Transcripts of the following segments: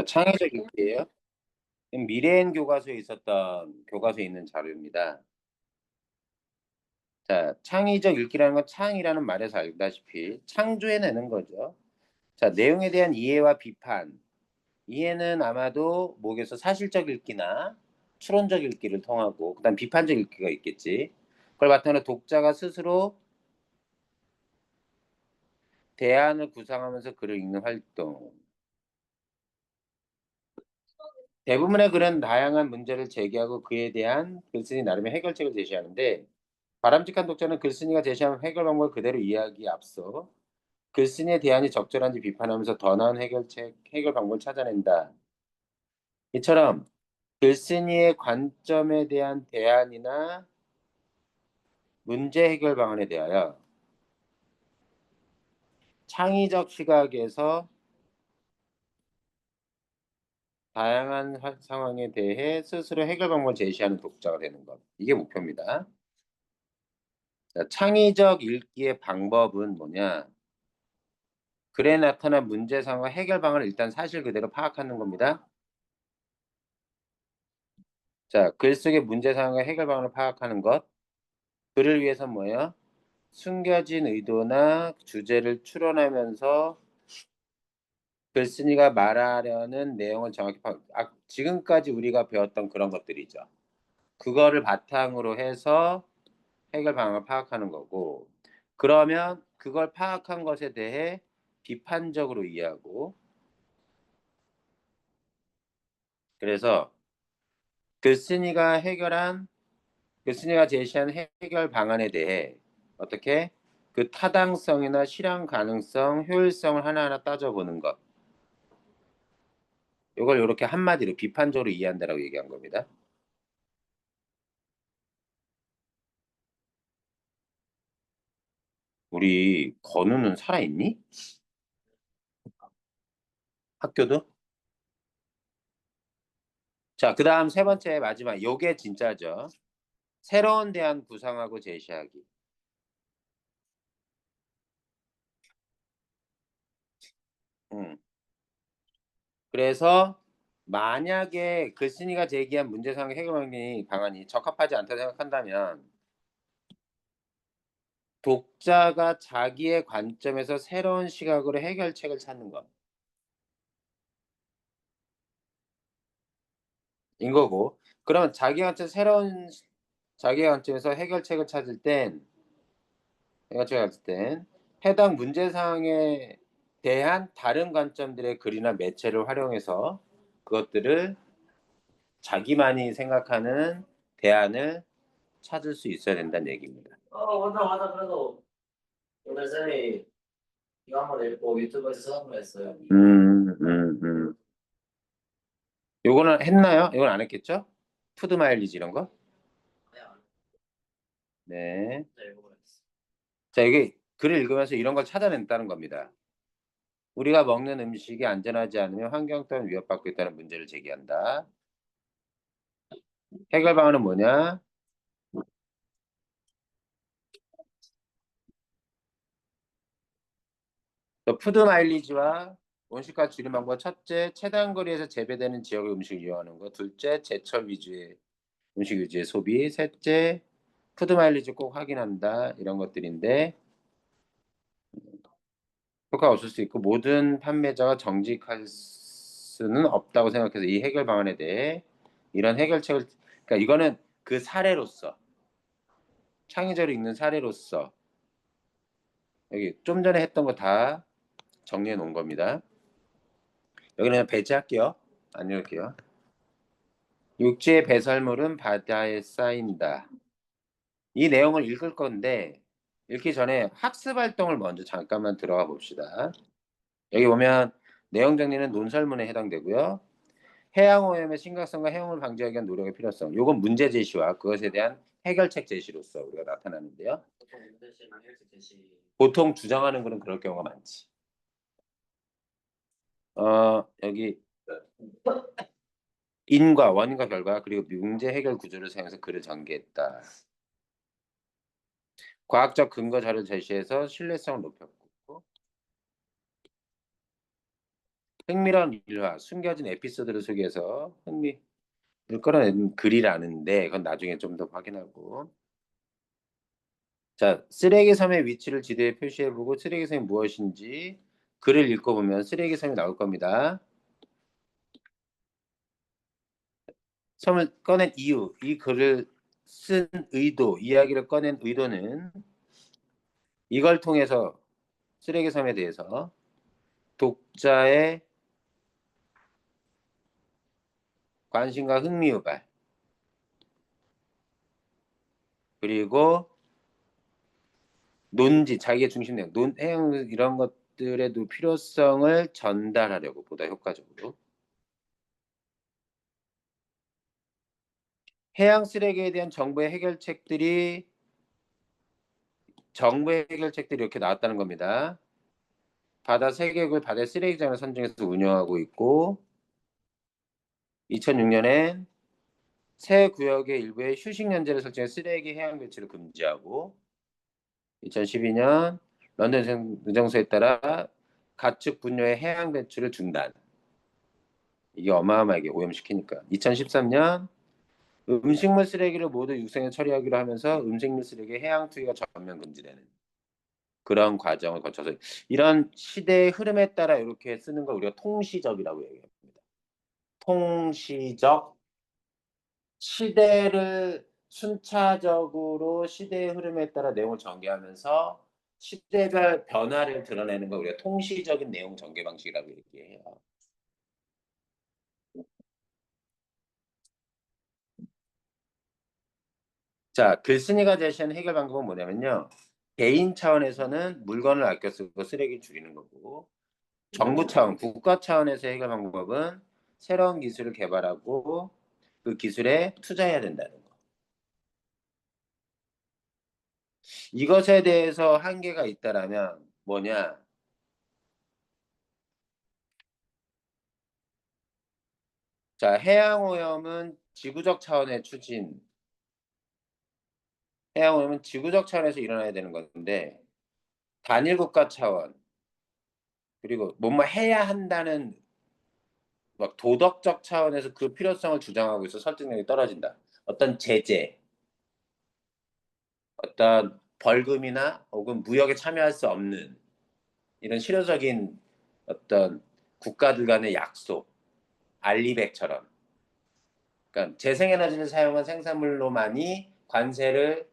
창의적 읽기예요. 미래엔 교과서에 있었던 교과서에 있는 자료입니다. 자, 창의적 읽기라는 건 창이라는 말에서 알다시피 창조해내는 거죠. 자, 내용에 대한 이해와 비판. 이해는 아마도 뭐겠어? 사실적 읽기나 추론적 읽기를 통하고 그다음 비판적 읽기가 있겠지. 그걸 바탕으로 독자가 스스로 대안을 구상하면서 글을 읽는 활동. 대부분의 글은 다양한 문제를 제기하고 그에 대한 글쓴이 나름의 해결책을 제시하는데 바람직한 독자는 글쓴이가 제시한 해결 방법을 그대로 이해하기에 앞서 글쓴이의 대안이 적절한지 비판하면서 더 나은 해결 방법을 찾아낸다. 이처럼 글쓴이의 관점에 대한 대안이나 문제 해결 방안에 대하여 창의적 시각에서 다양한 상황에 대해 스스로 해결 방법을 제시하는 독자가 되는 것. 이게 목표입니다. 자, 창의적 읽기의 방법은 뭐냐? 글에 나타난 문제 상황과 해결 방안을 일단 사실 그대로 파악하는 겁니다. 자, 글 속의 문제 상황과 해결 방안을 파악하는 것. 글을 위해서 뭐예요? 숨겨진 의도나 주제를 추론하면서 글쓴이가 말하려는 내용을 정확히 지금까지 우리가 배웠던 그런 것들이죠. 그거를 바탕으로 해서 해결 방안을 파악하는 거고 그러면 그걸 파악한 것에 대해 비판적으로 이해하고 그래서 글쓴이가 제시한 해결 방안에 대해 어떻게 그 타당성이나 실현 가능성, 효율성을 하나하나 따져보는 것. 이걸 이렇게 한마디로 비판적으로 이해한다라고 얘기한 겁니다. 우리 건우는 살아있니? 학교도? 자, 그다음 세 번째 마지막 요게 진짜죠. 새로운 대안 구상하고 제시하기. 음. 그래서 만약에 글쓴이가 제기한 문제상 해결 방안이 적합하지 않다고 생각한다면 독자가 자기의 관점에서 새로운 시각으로 해결책을 찾는 것. 인 거고. 그러면 자기 관점에서 해결책을 찾을 땐 해당 문제 사항에 대한 다른 관점들의 글이나 매체를 활용해서 그것들을 자기만이 생각하는 대안을 찾을 수 있어야 된다는 얘기입니다. 맞아, 맞아. 그래도 오늘 쌤이 이거 한번 읽고 유튜브에서 찾아보냈어요. 요거는 했나요? 이건 안 했겠죠? 푸드 마일리지 이런 거? 그냥 네. 읽어보냈어. 자, 이게 글을 읽으면서 이런 걸 찾아낸다는 겁니다. 우리가 먹는 음식이 안전하지 않으면 환경 또한 위협받고 있다는 문제를 제기한다. 해결 방안은 뭐냐? 푸드 마일리지와 온실가스 줄임 방법 첫째, 최단 거리에서 재배되는 지역의 음식을 이용하는 것. 둘째, 제철 위주의 음식 위주의 소비. 셋째, 푸드 마일리지 꼭 확인한다. 이런 것들인데 효과가 없을 수 있고 모든 판매자가 정직할 수는 없다고 생각해서 이 해결 방안에 대해 이런 해결책을 그러니까 이거는 그 사례로서 창의적으로 읽는 사례로서 여기 좀 전에 했던 거 다 정리해 놓은 겁니다. 여기는 배제할게요. 안 읽을게요. 육지의 배설물은 바다에 쌓인다. 이 내용을 읽을 건데 읽기 전에 학습 활동을 먼저 잠깐만 들어가 봅시다. 여기 보면 내용 정리는 논설문에 해당되고요. 해양 오염의 심각성과 해양을 방지하기 위한 노력의 필요성. 요건 문제 제시와 그것에 대한 해결책 제시로서 우리가 나타나는데요. 보통 문제집만 해결책 제시. 보통 주장하는 거는 그럴 경우가 많지. 여기 인과 원인과 결과 그리고 문제 해결 구조를 사용해서 글을 전개했다. 과학적 근거 자료를 제시해서 신뢰성을 높였고 흥미로운 일화, 숨겨진 에피소드를 소개해서 흥미를 끌어내는 글이라는데 그건 나중에 좀 더 확인하고. 자, 쓰레기 섬의 위치를 지도에 표시해보고 쓰레기 섬이 무엇인지 글을 읽어보면 쓰레기 섬이 나올 겁니다. 섬을 꺼낸 이유, 이 글을 쓴 의도, 이야기를 꺼낸 의도는 이걸 통해서 쓰레기 섬에 대해서 독자의 관심과 흥미 유발, 그리고 논지, 자기의 중심 내용, 해양 이런 것들의 필요성을 전달하려고 보다 효과적으로. 해양 쓰레기에 대한 정부의 해결책들이 이렇게 나왔다는 겁니다. 바다 세계국을 바다 쓰레기장을 선정해서 운영하고 있고 2006년엔 새 구역의 일부에 휴식 연제를 설정해 쓰레기 해양 배출을 금지하고 2012년 런던 의정서에 따라 가축 분뇨의 해양 배출을 중단. 이게 어마어마하게 오염시키니까. 2013년 음식물 쓰레기를 모두 육성에 처리하기로 하면서 음식물 쓰레기 해양 투기가 전면 금지되는 그런 과정을 거쳐서 이런 시대의 흐름에 따라 이렇게 쓰는 걸 우리가 통시적이라고 얘기합니다. 통시적, 시대를 순차적으로 시대의 흐름에 따라 내용을 전개하면서 시대별 변화를 드러내는 걸 우리가 통시적인 내용 전개 방식이라고 얘기해요. 자, 글쓴이가 제시한 해결 방법은 뭐냐면요. 개인 차원에서는 물건을 아껴 쓰고 쓰레기 줄이는 거고 정부 차원, 국가 차원에서 해결 방법은 새로운 기술을 개발하고 그 기술에 투자해야 된다는 거. 이것에 대해서 한계가 있다라면 뭐냐? 자, 해양오염은 지구적 차원의 추진, 해양오염은 지구적 차원에서 일어나야 되는 건데 단일 국가 차원 그리고 뭐뭐 해야 한다는 막 도덕적 차원에서 그 필요성을 주장하고 있어 설득력이 떨어진다. 어떤 제재, 어떤 벌금이나 혹은 무역에 참여할 수 없는 이런 실효적인 어떤 국가들 간의 약속, 알리백처럼. 그러니까 재생에너지를 사용한 생산물로만이 관세를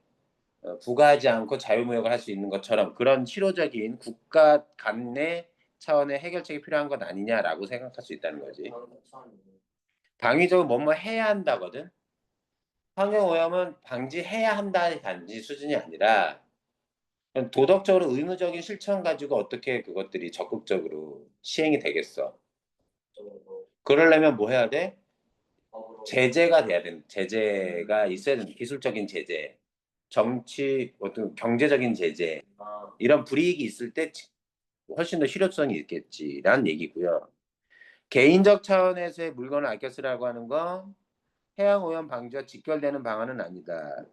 부과하지 않고 자유무역을 할 수 있는 것처럼 그런 실효적인 국가 간의 차원의 해결책이 필요한 것 아니냐라고 생각할 수 있다는 거지. 당위적으로 뭐뭐 해야 한다거든. 환경오염은 방지해야 한다의 단지 수준이 아니라 도덕적으로 의무적인 실천 가지고 어떻게 그것들이 적극적으로 시행이 되겠어. 그러려면 뭐 해야 돼? 제재가 돼야 되는 제재가 있어야 되는 기술적인 제재, 정치 어떤 경제적인 제재 이런 불이익이 있을 때 훨씬 더 실효성이 있겠지라는 얘기고요. 개인적 차원에서의 물건을 아껴 쓰라고 하는 건 해양 오염 방지와 직결되는 방안은 아니다.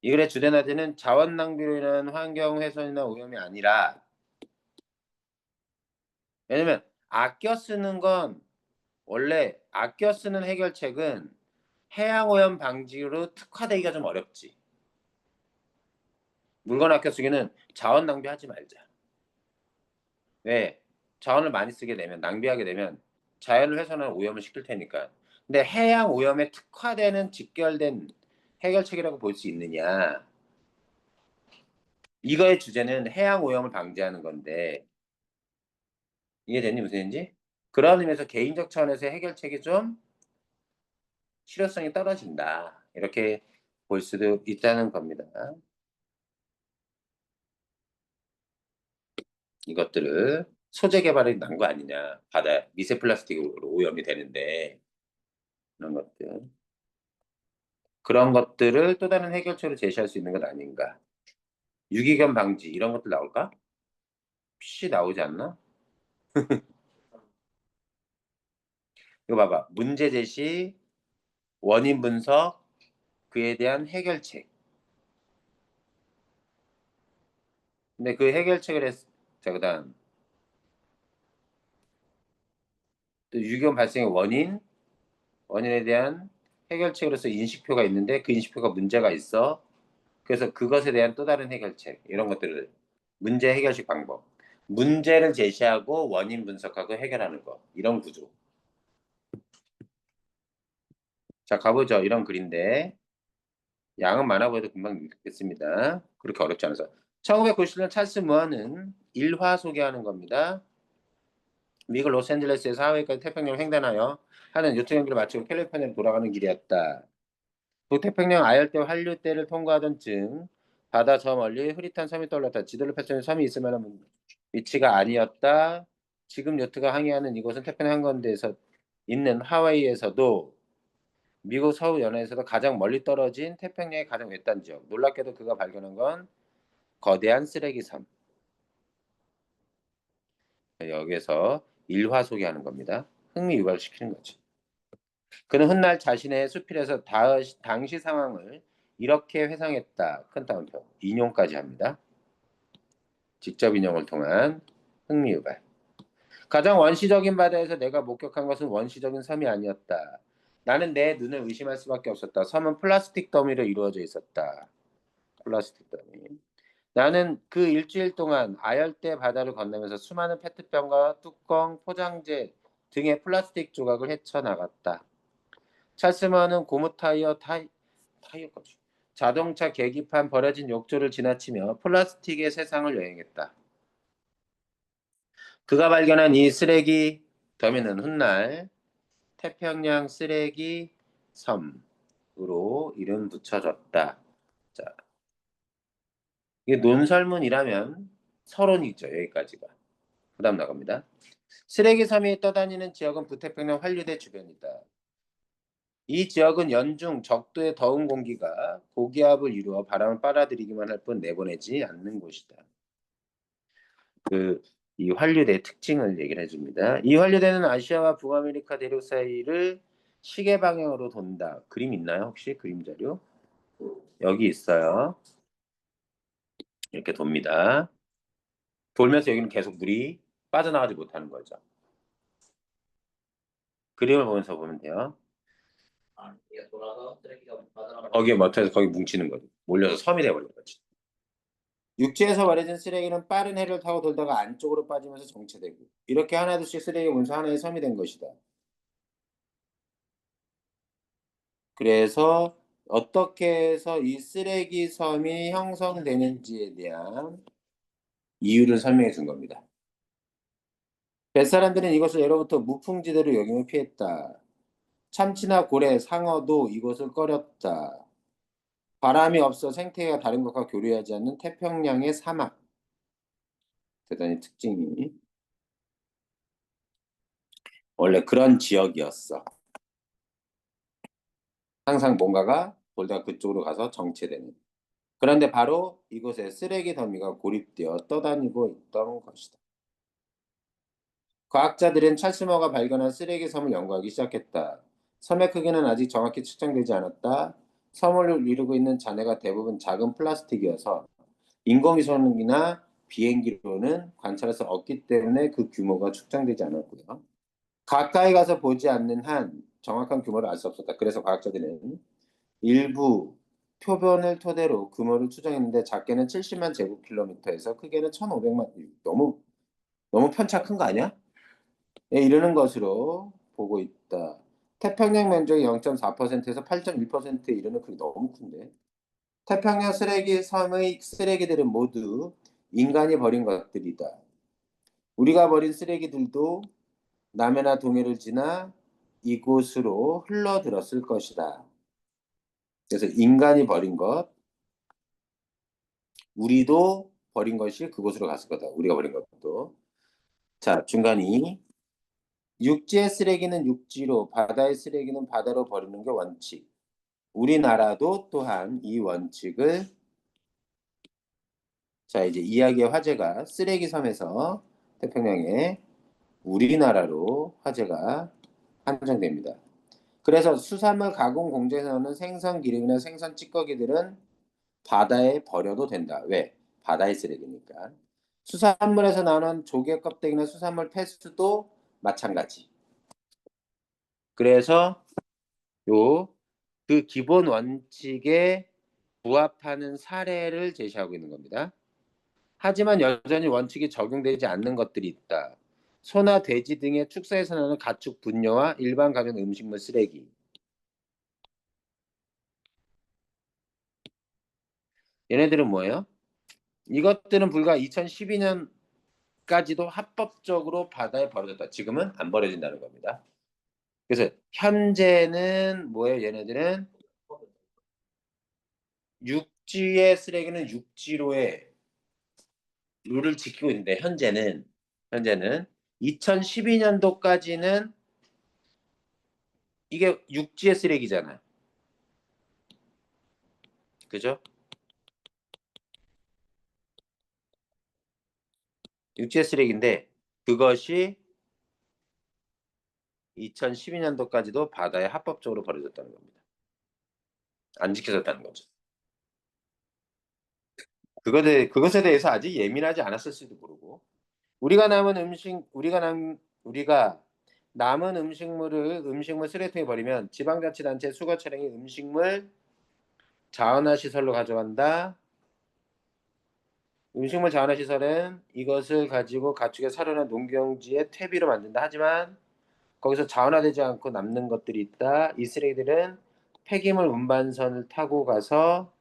이 글의 주된 화제는 자원 낭비로 인한 환경 훼손이나 오염이 아니라 왜냐면 아껴 쓰는 건 원래 아껴 쓰는 해결책은 해양 오염 방지로 특화되기가 좀 어렵지. 물건 아껴 쓰기는 자원 낭비하지 말자. 왜? 자원을 많이 쓰게 되면 낭비하게 되면 자연을 훼손하는 오염을 시킬 테니까. 근데 해양 오염에 특화되는 직결된 해결책이라고 볼 수 있느냐? 이거의 주제는 해양 오염을 방지하는 건데 이해됐니 무슨 얘기인지? 그런 의미에서 개인적 차원에서 해결책이 좀 실효성이 떨어진다. 이렇게 볼 수도 있다는 겁니다. 이것들을 소재 개발이 난 거 아니냐. 바다 미세 플라스틱으로 오염이 되는데 그런 것들. 그런 것들을 또 다른 해결책으로 제시할 수 있는 것 아닌가. 유기견 방지 이런 것들 나올까? PC 나오지 않나? 이거 봐봐. 문제 제시, 원인 분석, 그에 대한 해결책. 근데 그 해결책을 자, 그다음 또 유기온 발생의 원인에 대한 해결책으로서 인식표가 있는데 그 인식표가 문제가 있어. 그래서 그것에 대한 또 다른 해결책 이런 것들을 문제 해결식 방법. 문제를 제시하고 원인 분석하고 해결하는 거 이런 구조. 자, 가보죠. 이런 글인데 양은 많아 보여도 금방 읽겠습니다. 그렇게 어렵지 않아서. 1990년 찰스 무어는 일화 소개하는 겁니다. 미국 로스앤젤레스에서 하와이까지 태평양을 횡단하여 하는 요트 경기를 마치고 캘리포니아로 돌아가는 길이었다. 북태평양 아열대 환류대를 통과하던 중 바다 저 멀리 흐릿한 섬이 떠올랐다. 지도를 펼치는 섬이 있을 만한 위치가 아니었다. 지금 요트가 항해하는 이곳은 태평양 한가운데에서 있는 하와이에서도 미국 서부 연해에서도 가장 멀리 떨어진 태평양의 가장 외딴 지역. 놀랍게도 그가 발견한 건 거대한 쓰레기 섬. 여기에서 일화 소개하는 겁니다. 흥미 유발시키는 거죠. 그는 훗날 자신의 수필에서 당시 상황을 이렇게 회상했다. 큰 따옴표. 인용까지 합니다. 직접 인용을 통한 흥미 유발. 가장 원시적인 바다에서 내가 목격한 것은 원시적인 섬이 아니었다. 나는 내 눈을 의심할 수밖에 없었다. 섬은 플라스틱 더미로 이루어져 있었다. 플라스틱 더미. 나는 그 일주일 동안 아열대 바다를 건너면서 수많은 페트병과 뚜껑, 포장재 등의 플라스틱 조각을 헤쳐나갔다. 찰스먼은 고무 타이어까지 자동차 계기판 버려진 욕조를 지나치며 플라스틱의 세상을 여행했다. 그가 발견한 이 쓰레기 더미는 훗날 태평양 쓰레기 섬으로 이름 붙여졌다. 자, 이게 논설문이라면 서론이죠. 여기까지가. 그다음 나갑니다. 쓰레기 섬이 떠다니는 지역은 북태평양 환류대 주변이다. 이 지역은 연중 적도의 더운 공기가 고기압을 이루어 바람을 빨아들이기만 할 뿐 내보내지 않는 곳이다. 이 환류대의 특징을 얘기를 해줍니다. 이 환류대는 아시아와 북아메리카 대륙 사이를 시계 방향으로 돈다. 그림 있나요? 혹시 그림 자료? 여기 있어요. 이렇게 돕니다. 돌면서 여기는 계속 물이 빠져나가지 못하는 거죠. 그림을 보면서 보면 돼요. 아, 이게 돌아서 쓰레기가 빠져나가. 거기에 맞춰서 거기 뭉치는 거죠. 몰려서 섬이 돼버린 거지. 육지에서 버려진 쓰레기는 빠른 해를 타고 돌다가 안쪽으로 빠지면서 정체되고 이렇게 하나둘씩 쓰레기 모여서 하나의 섬이 된 것이다. 그래서 어떻게 해서 이 쓰레기 섬이 형성되는지에 대한 이유를 설명해 준 겁니다. 뱃사람들은 이것을 예로부터 무풍지대로 여김을 피했다. 참치나 고래, 상어도 이곳을 꺼렸다. 바람이 없어 생태계가 다른 것과 교류하지 않는 태평양의 사막. 대단히 특징이 원래 그런 지역이었어. 항상 뭔가가 돌다가 그쪽으로 가서 정체되는. 그런데 바로 이곳에 쓰레기 더미가 고립되어 떠다니고 있던 것이다. 과학자들은 찰스머가 발견한 쓰레기 섬을 연구하기 시작했다. 섬의 크기는 아직 정확히 측정되지 않았다. 섬을 이루고 있는 잔해가 대부분 작은 플라스틱이어서 인공위성이나 비행기로는 관찰할 수 없기 때문에 그 규모가 측정되지 않았고요. 가까이 가서 보지 않는 한 정확한 규모를 알 수 없었다. 그래서 과학자들은 일부 표본을 토대로 규모를 추정했는데 작게는 70만 제곱킬로미터에서 크게는 1,500만 너무 편차 큰 거 아니야? 에 이르는 것으로 보고 있다. 태평양 면적의 0.4%에서 8.1%에 이르는 크기 너무 큰데. 태평양 쓰레기 섬의 쓰레기들은 모두 인간이 버린 것들이다. 우리가 버린 쓰레기들도 남해나 동해를 지나 이곳으로 흘러들었을 것이다. 그래서 인간이 버린 것, 우리도 버린 것이 그곳으로 갔을 거다. 우리가 버린 것도. 자, 중간이 육지의 쓰레기는 육지로, 바다의 쓰레기는 바다로 버리는 게 원칙. 우리나라도 또한 이 원칙을 자, 이제 이야기의 화제가 쓰레기 섬에서 태평양에 우리나라로 화제가 한정됩니다. 그래서 수산물 가공 공장에서는 생선 기름이나 생선 찌꺼기들은 바다에 버려도 된다. 왜? 바다의 쓰레기니까. 수산물에서 나오는 조개 껍데기나 수산물 폐수도 마찬가지. 그래서 요 그 기본 원칙에 부합하는 사례를 제시하고 있는 겁니다. 하지만 여전히 원칙이 적용되지 않는 것들이 있다. 소나 돼지 등의 축사에서 나는 가축 분뇨와 일반 가전 음식물 쓰레기. 얘네들은 뭐예요? 이것들은 불과 2012년까지도 합법적으로 바다에 버려졌다. 지금은 안 버려진다는 겁니다. 그래서 현재는 뭐예요? 얘네들은 육지의 쓰레기는 육지로의 룰을 지키고 있는데 현재는 2012년도까지는 이게 육지의 쓰레기잖아. 그죠? 육지의 쓰레기인데 그것이 2012년도까지도 바다에 합법적으로 버려졌다는 겁니다. 안 지켜졌다는 거죠. 그것에 대해서 아직 예민하지 않았을 수도 모르고 우리가 남은 음식물을 음식물 쓰레기통에 버리면 지방자치단체 수거 차량이 음식물 자원화 시설로 가져간다. 음식물 자원화 시설은 이것을 가지고 가축의 사료나 농경지에 퇴비로 만든다. 하지만 거기서 자원화되지 않고 남는 것들이 있다. 이 쓰레기들은 폐기물 운반선을 타고 가서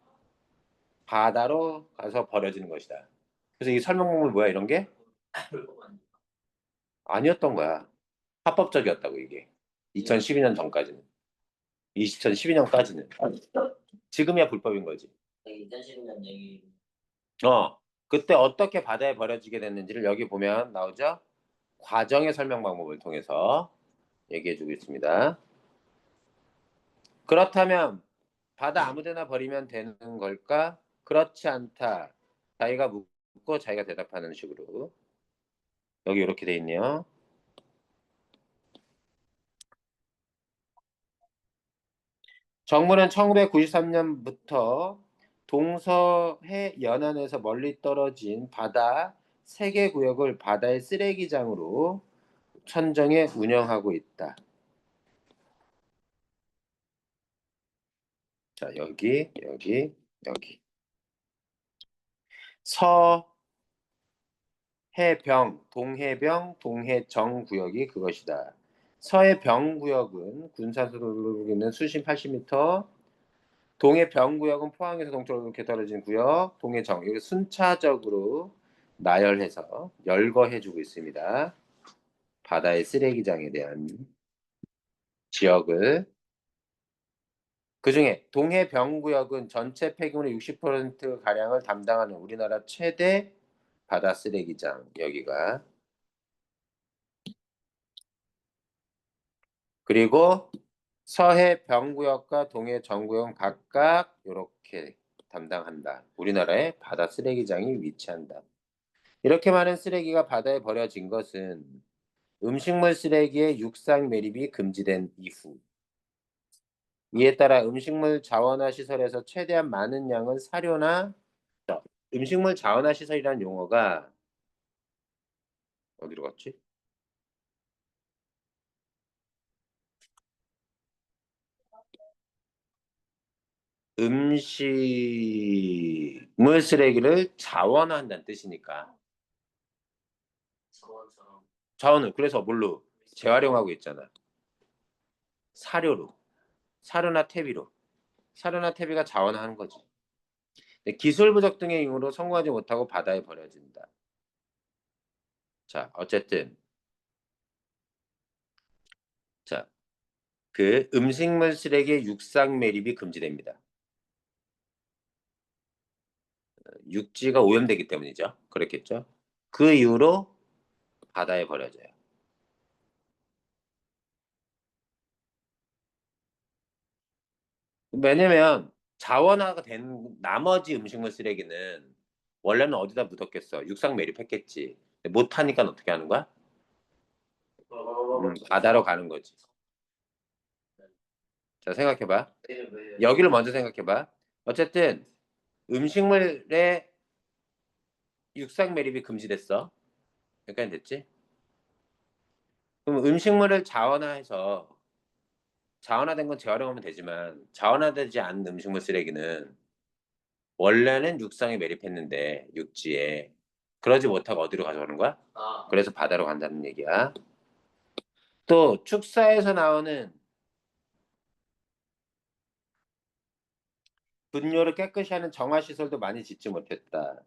바다로 가서 버려지는 것이다. 그래서 이 설명문은 뭐야 이런 게? 아니었던 거야. 합법적이었다고 이게. 2012년 전까지는. 2012년까지는. 지금이야 불법인 거지. 2012년 얘기. 어. 그때 어떻게 바다에 버려지게 됐는지를 여기 보면 나오죠? 과정의 설명 방법을 통해서 얘기해 주고 있습니다. 그렇다면 바다 아무데나 버리면 되는 걸까? 그렇지 않다. 자기가 묻고 자기가 대답하는 식으로. 여기 이렇게 돼 있네요. 정부는 1993년부터 동서해 연안에서 멀리 떨어진 바다 3개 구역을 바다의 쓰레기장으로 선정해 운영하고 있다. 자, 여기. 서해병, 동해병, 동해정 구역이 그것이다. 서해병 구역은 군산소로 있는 수심 80m, 동해병 구역은 포항에서 동쪽으로 이렇게 떨어진 구역, 동해정 여기 순차적으로 나열해서 열거해주고 있습니다. 바다의 쓰레기장에 대한 지역을. 그중에 동해병 구역은 전체 폐기물의 60% 가량을 담당하는 우리나라 최대 바다 쓰레기장 여기가. 그리고 서해 병구역과 동해 정구역은 각각 이렇게 담당한다. 우리나라의 바다 쓰레기장이 위치한다. 이렇게 많은 쓰레기가 바다에 버려진 것은 음식물 쓰레기의 육상 매립이 금지된 이후. 이에 따라 음식물 자원화 시설에서 최대한 많은 양의 사료나 음식물 자원화 시설이라는 용어가 어디로 갔지? 음식물 쓰레기를 자원화한다는 뜻이니까 저처럼. 자원을 그래서 뭘로 재활용하고 있잖아. 사료로. 사료나 퇴비로. 사료나 퇴비가 자원화하는 거지. 근데 기술 부족 등의 이유로 성공하지 못하고 바다에 버려진다. 자, 어쨌든 자, 그 음식물 쓰레기의 육상 매립이 금지됩니다. 육지가 오염되기 때문이죠. 그렇겠죠. 그 이후로 바다에 버려져요. 왜냐면 자원화가 된 나머지 음식물 쓰레기는 원래는 어디다 묻었겠어? 육상 매립했겠지. 못하니까 어떻게 하는 거야? 바다로 가는 거지. 자, 생각해봐. 여기를 먼저 생각해봐. 어쨌든 음식물의 육상 매립이 금지됐어. 여기까지 됐지? 그럼 음식물을 자원화된 건 재활용하면 되지만 자원화되지 않은 음식물 쓰레기는 원래는 육상에 매립했는데 육지에 그러지 못하고 어디로 가져가는 거야? 아, 그래서 바다로 간다는 얘기야. 또 축사에서 나오는 분뇨를 깨끗이 하는 정화시설도 많이 짓지 못했다.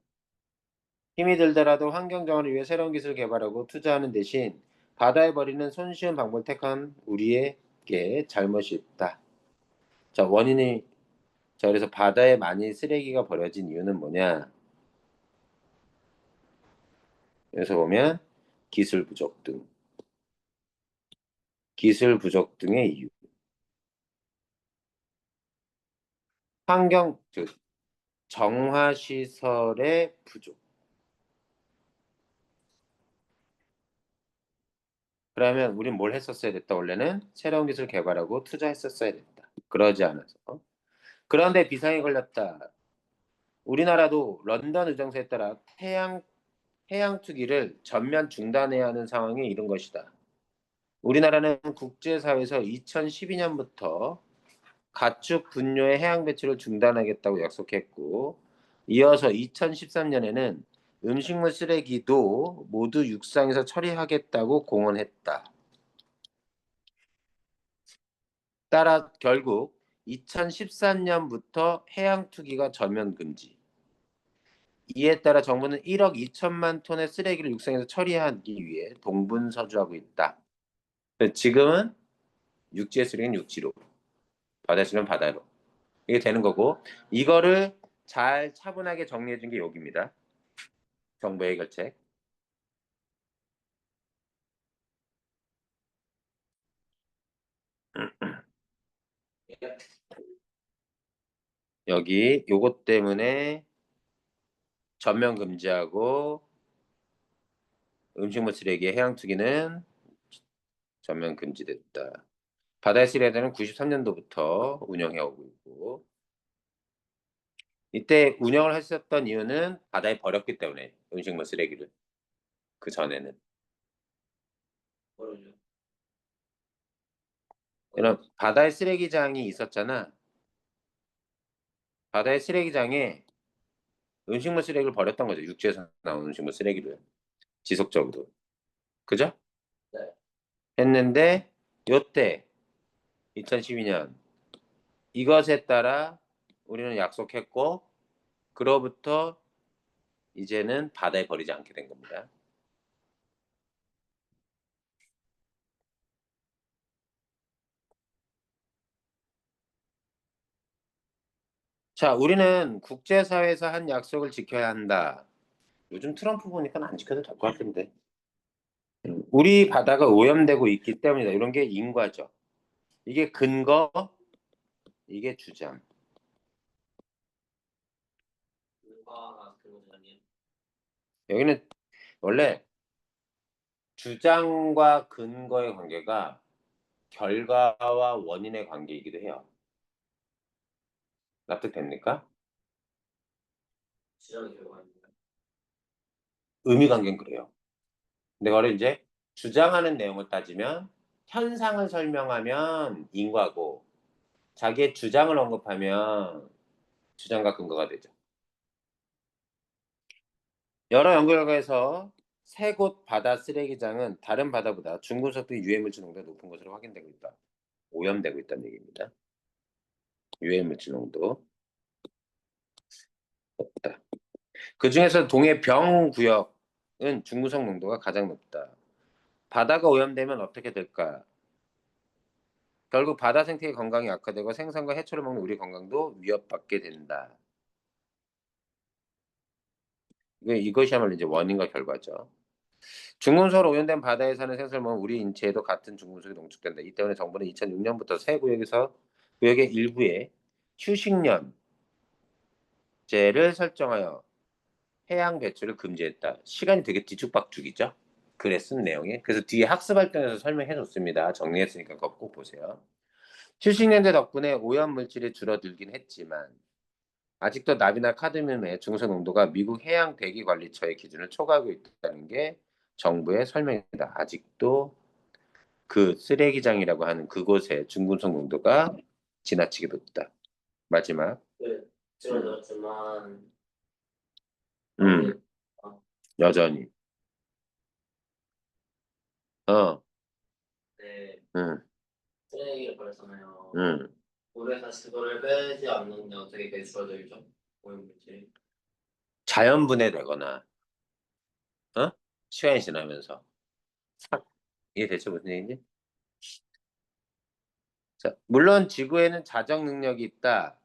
힘이 들더라도 환경 정화를 위해 새로운 기술을 개발하고 투자하는 대신 바다에 버리는 손쉬운 방법을 택한 우리에게 잘못이 있다. 자, 원인이 자, 그래서 바다에 많이 쓰레기가 버려진 이유는 뭐냐? 여기서 보면 기술 부족 등, 기술 부족 등의 이유. 환경, 즉 정화 시설의 부족. 그러면 우린 뭘 했었어야 됐다. 원래는 새로운 기술 개발하고 투자했었어야 됐다. 그러지 않아서. 그런데 비상이 걸렸다. 우리나라도 런던 의정서에 따라 해양 투기를 전면 중단해야 하는 상황에 이른 것이다. 우리나라는 국제사회에서 2012년부터 가축 분뇨의 해양 배출을 중단하겠다고 약속했고, 이어서 2013년에는 음식물 쓰레기도 모두 육상에서 처리하겠다고 공언했다. 따라 결국 2014년부터 해양 투기가 전면 금지. 이에 따라 정부는 1억 2천만 톤의 쓰레기를 육상에서 처리하기 위해 동분서주하고 있다. 지금은 육지의 쓰레기는 육지로, 바다 쓰레기는 바다로. 이게 되는 거고, 이거를 잘 차분하게 정리해 준 게 여기입니다. 정부 해결책. 여기 요것 때문에 전면 금지하고 음식물 쓰레기 해양 투기는 전면 금지됐다. 바다의 쓰레기는 93년도부터 운영해 오고 있고 이때 운영을 했었던 이유는 바다에 버렸기 때문에 음식물 쓰레기를 그 전에는 모르죠. 이런 바다의 쓰레기장이 있었잖아. 바다의 쓰레기장에 음식물 쓰레기를 버렸던 거죠. 육지에서 나온 음식물 쓰레기를 지속적으로. 그죠? 네. 했는데 요때 2012년 이것에 따라 우리는 약속했고 그로부터 이제는 바다에 버리지 않게 된 겁니다. 자, 우리는 국제사회에서 한 약속을 지켜야 한다. 요즘 트럼프 보니까 안 지켜도 될 것 같은데. 우리 바다가 오염되고 있기 때문이다. 이런 게 인과죠. 이게 근거, 이게 주장. 누가 그러자니? 여기는 원래 주장과 근거의 관계가 결과와 원인의 관계이기도 해요. 납득됩니까? 지정이 결과입니다. 의미 관계는 그래요. 근데 그걸 이제 주장하는 내용을 따지면 현상을 설명하면 인과고 자기의 주장을 언급하면 주장과 근거가 되죠. 여러 연구 결과에서 세 곳 바다 쓰레기장은 다른 바다보다 중금속 등 유해물질 농도가 높은 것으로 확인되고 있다. 오염되고 있다는 얘기입니다. 유해물질 농도 높다. 그 중에서 동해 병 구역은 중금속 농도가 가장 높다. 바다가 오염되면 어떻게 될까? 결국 바다 생태계 건강이 악화되고 생선과 해초를 먹는 우리 건강도 위협받게 된다. 이것이야말로 이제 원인과 결과죠. 중금속으로 오염된 바다에 사는 생선을 먹으면 우리 인체에도 같은 중금속이 농축된다. 이 때문에 정부는 2006년부터 새 구역에서 구역의 일부에 휴식연제를 설정하여 해양 배출을 금지했다. 시간이 되게 뒤죽박죽이죠. 글에 쓴 내용이. 그래서 뒤에 학습활동에서 설명해 줬습니다. 정리했으니까 그거 꼭 보세요. 휴식연제 덕분에 오염 물질이 줄어들긴 했지만 아직도 납이나 카드뮴의 중수 농도가 미국 해양대기관리처의 기준을 초과하고 있다는 게 정부의 설명입니다. 아직도 그 쓰레기장이라고 하는 그곳의 중금속 농도가 지나치게 높다. 마지막. 그 줄어들었지만 음, 어, 여전히. 어, 네, 음, 쓰레기를 버렸잖아요. 음. 물에서 그거를 빼지 않는데 어떻게 그게 줄어들죠? 오염물질이. 자연 분해되거나, 어? 시간이 지나면서. 이게 대체 무슨 얘기지? 자, 물론 지구에는 자정 능력이 있다.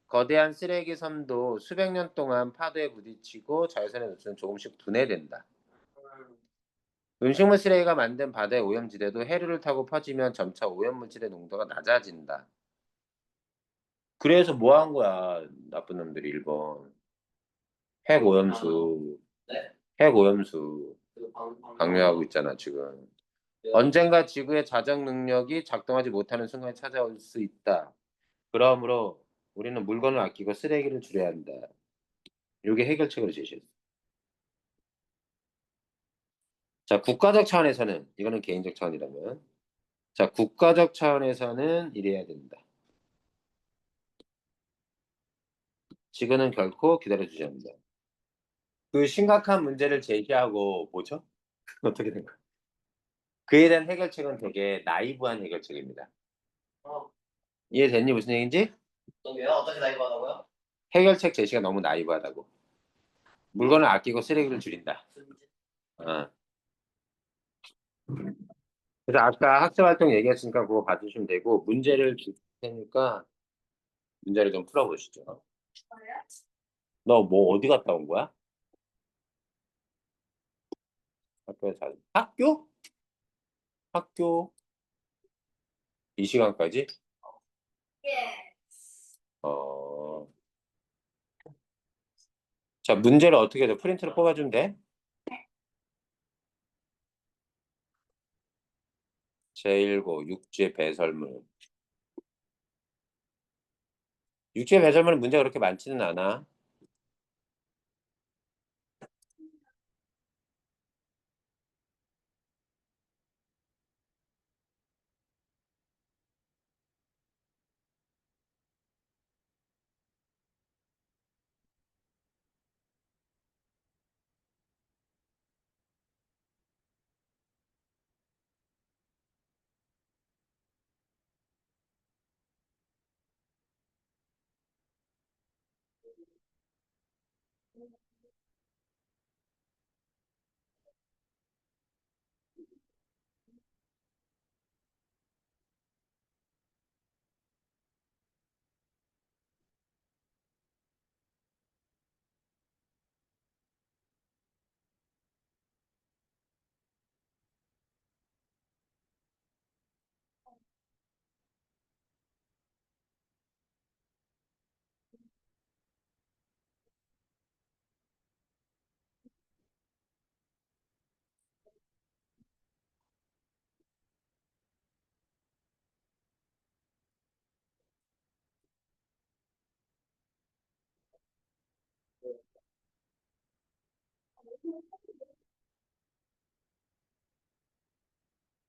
거대한 쓰레기 섬도 수백 년 동안 파도에 부딪히고 자외선에 노출은 조금씩 분해된다. 음, 음식물 쓰레기가 만든 바다의 오염지대도 해류를 타고 퍼지면 점차 오염물질의 농도가 낮아진다. 그래서 뭐 한 거야, 나쁜 놈들이 일본. 핵 오염수, 네? 핵 오염수 그 강요하고 있잖아, 지금. 네. 언젠가 지구의 자정 능력이 작동하지 못하는 순간이 찾아올 수 있다. 그러므로 우리는 물건을 아끼고 쓰레기를 줄여야 한다. 이게 해결책으로 제시했어. 자, 국가적 차원에서는 이거는 개인적 차원이라면, 자, 국가적 차원에서는 이래야 된다. 지구는 결코 기다려주지 않는다. 그 심각한 문제를 제기하고 뭐죠? 어떻게 된 거야? 그에 대한 해결책은 되게 나이브한 해결책입니다. 어, 이해됐니? 무슨 얘기인지? 왜요? 어떻게 나이바다고요? 해결책 제시가 너무 나이브하다고. 물건을 아끼고 쓰레기를 줄인다. 어. 그래서 아까 학습활동 얘기했으니까 그거 봐주시면 되고 문제를 줄 테니까 문제를 좀 풀어보시죠. 너 뭐 어디 갔다 온 거야? 학교? 학교? 이 시간까지? 어. 자, 문제를 어떻게 해서 프린트를 뽑아주면 돼? 제1고 육지의 배설물. 육지의 배설물은 문제가 그렇게 많지는 않아.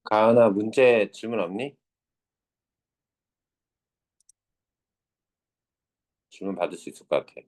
가은아, 문제 질문 없니? 질문 받을 수 있을 것 같아.